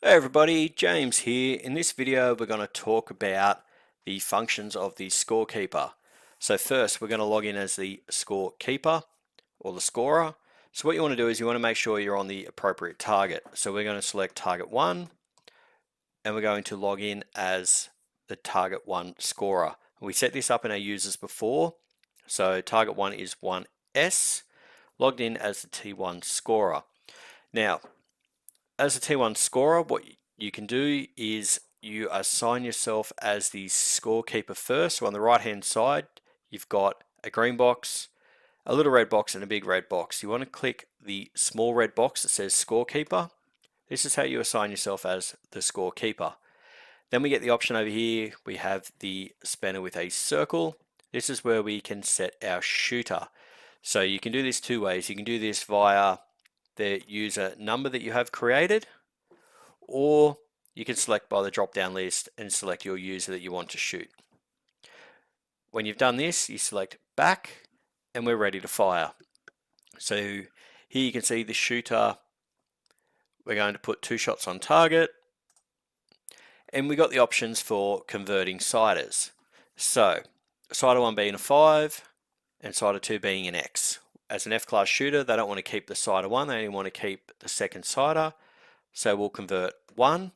Hey everybody, James here. In this video we're going to talk about the functions of the scorekeeper. So first we're going to log in as the scorekeeper or the scorer. So what you want to do is you want to make sure you're on the appropriate target. So we're going to select target 1 and we're going to log in as the target 1 scorer. We set this up in our users before. So target 1 is 1S, logged in as the T1 scorer. Now as a T1 scorer, what you can do is you assign yourself as the scorekeeper first. So on the right hand side, you've got a green box, a little red box, and a big red box. You want to click the small red box that says scorekeeper. This is how you assign yourself as the scorekeeper. Then we get the option over here. We have the spanner with a circle. This is where we can set our shooter. So you can do this two ways. You can do this via the user number that you have created, or you can select by the drop down list and select your user that you want to shoot. When you've done this, you select back and we're ready to fire. So here you can see the shooter. We're going to put 2 shots on target, and we got the options for converting sighters. So sighter 1 being a 5 and sighter 2 being an X. As an F-class shooter, they don't want to keep the sighter 1, they only want to keep the second sighter. So we'll convert 1,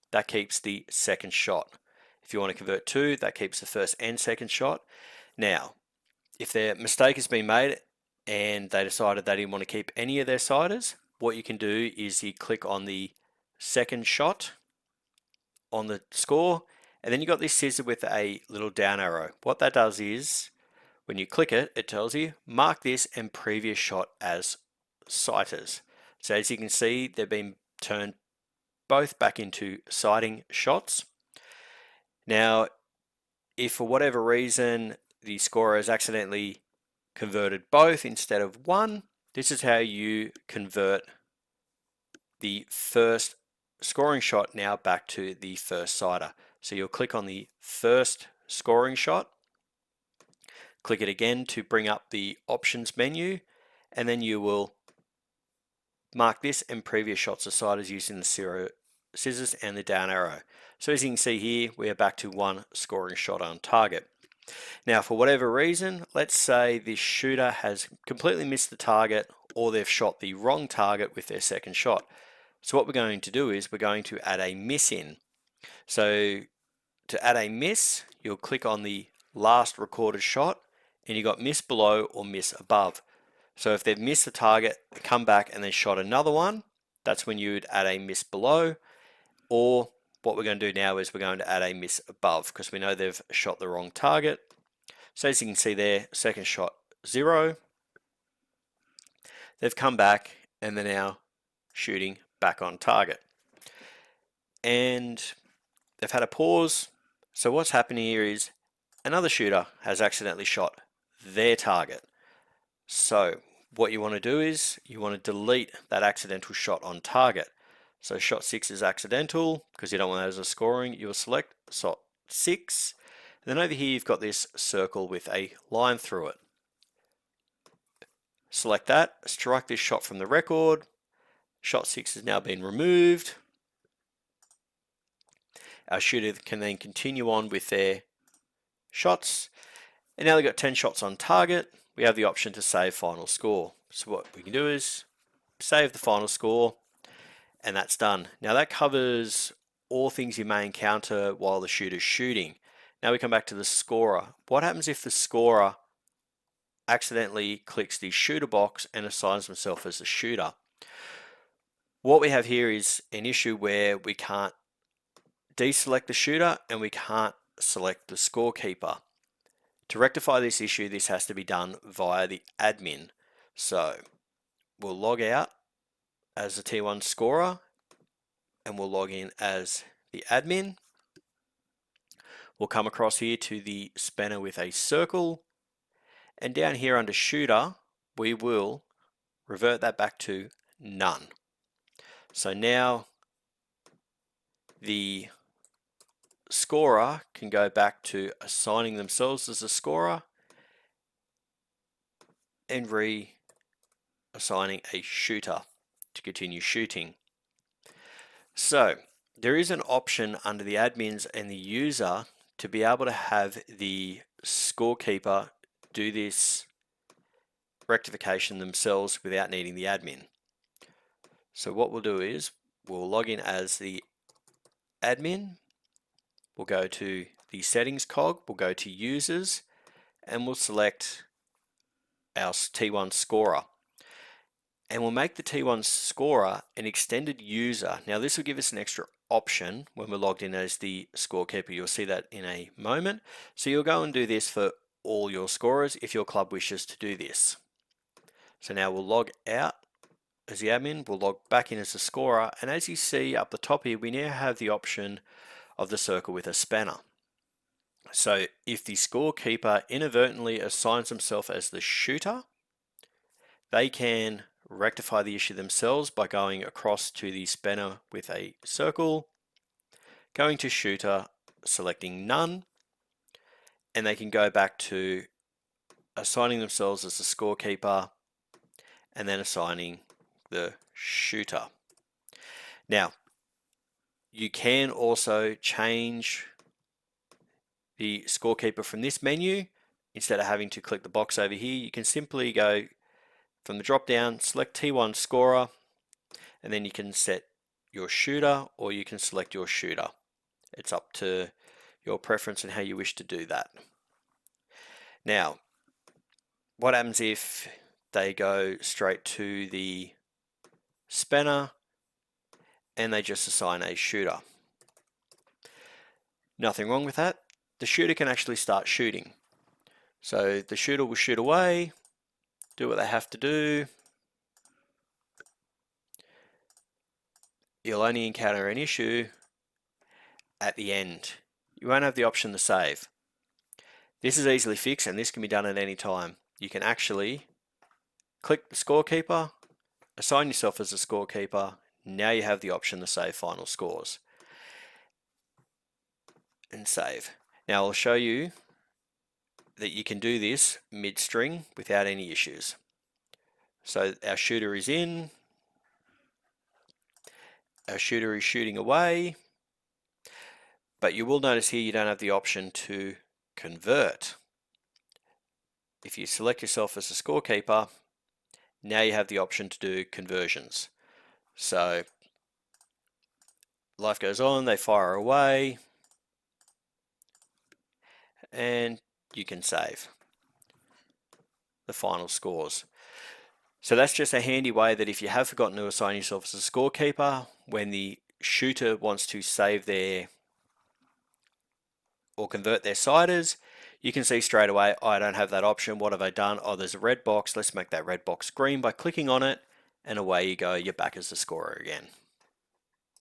that keeps the second shot. If you want to convert 2, that keeps the first and second shot. Now, if their mistake has been made and they decided they didn't want to keep any of their sighters, what you can do is you click on the second shot on the score, and then you got this scissor with a little down arrow. What that does is, when you click it, it tells you, mark this and previous shot as sighters. So as you can see, they've been turned both back into sighting shots. Now, if for whatever reason the scorer has accidentally converted both instead of one, this is how you convert the first scoring shot now back to the first sighter. So you'll click on the first scoring shot, click it again to bring up the options menu, and then you will mark this and previous shots of sighters using the scissors and the down arrow. So as you can see here, we are back to 1 scoring shot on target. Now, for whatever reason, let's say this shooter has completely missed the target, or they've shot the wrong target with their second shot. So what we're going to do is we're going to add a miss in. So to add a miss, you'll click on the last recorded shot, and you got miss below or miss above. So if they've missed the target, come back and then shot another one, that's when you would add a miss below. Or what we're going to do now is we're going to add a miss above, because we know they've shot the wrong target. So as you can see there, second shot 0. They've come back and they're now shooting back on target. And they've had a pause. So what's happening here is another shooter has accidentally shot their target. So what you want to do is you want to delete that accidental shot on target. So shot 6 is accidental because you don't want that as a scoring. You'll select shot 6. And then over here you've got this circle with a line through it. Select that, strike this shot from the record. Shot 6 has now been removed. Our shooter can then continue on with their shots. And now they've got 10 shots on target. We have the option to save final score. So what we can do is save the final score, and that's done. Now that covers all things you may encounter while the shooter's shooting. Now we come back to the scorer. What happens if the scorer accidentally clicks the shooter box and assigns himself as the shooter? What we have here is an issue where we can't deselect the shooter and we can't select the scorekeeper. To rectify this issue, this has to be done via the admin. So we'll log out as a T1 scorer and we'll log in as the admin. We'll come across here to the spanner with a circle, and down here under shooter, we will revert that back to none. So now the scorer can go back to assigning themselves as a scorer and reassigning a shooter to continue shooting. So there is an option under the admins and the user to be able to have the scorekeeper do this rectification themselves without needing the admin. So what we'll do is we'll log in as the admin, we'll go to the settings cog, we'll go to users, and we'll select our T1 scorer. And we'll make the T1 scorer an extended user. Now this will give us an extra option when we're logged in as the scorekeeper. You'll see that in a moment. So you'll go and do this for all your scorers if your club wishes to do this. So now we'll log out as the admin, we'll log back in as the scorer, and as you see up the top here, we now have the option of the circle with a spanner. So if the scorekeeper inadvertently assigns himself as the shooter, they can rectify the issue themselves by going across to the spanner with a circle, going to shooter, selecting none, and they can go back to assigning themselves as the scorekeeper and then assigning the shooter. Now, you can also change the scorekeeper from this menu. Instead of having to click the box over here, you can simply go from the drop down, select T1 scorer, and then you can set your shooter or you can select your shooter. It's up to your preference and how you wish to do that. Now, what happens if they go straight to the spanner and they just assign a shooter? Nothing wrong with that. The shooter can actually start shooting. So the shooter will shoot away, do what they have to do. You'll only encounter an issue at the end. You won't have the option to save. This is easily fixed and this can be done at any time. You can actually click the scorekeeper, assign yourself as a scorekeeper. Now you have the option to save final scores. And save. Now I'll show you that you can do this mid-string without any issues. So our shooter is in, our shooter is shooting away, but you will notice here you don't have the option to convert. If you select yourself as a scorekeeper, now you have the option to do conversions. So life goes on, they fire away, and you can save the final scores. So that's just a handy way that if you have forgotten to assign yourself as a scorekeeper, when the shooter wants to save their or convert their siders, you can see straight away, I don't have that option. What have I done? Oh, there's a red box. Let's make that red box green by clicking on it, and away you go. You're back as the scorer again.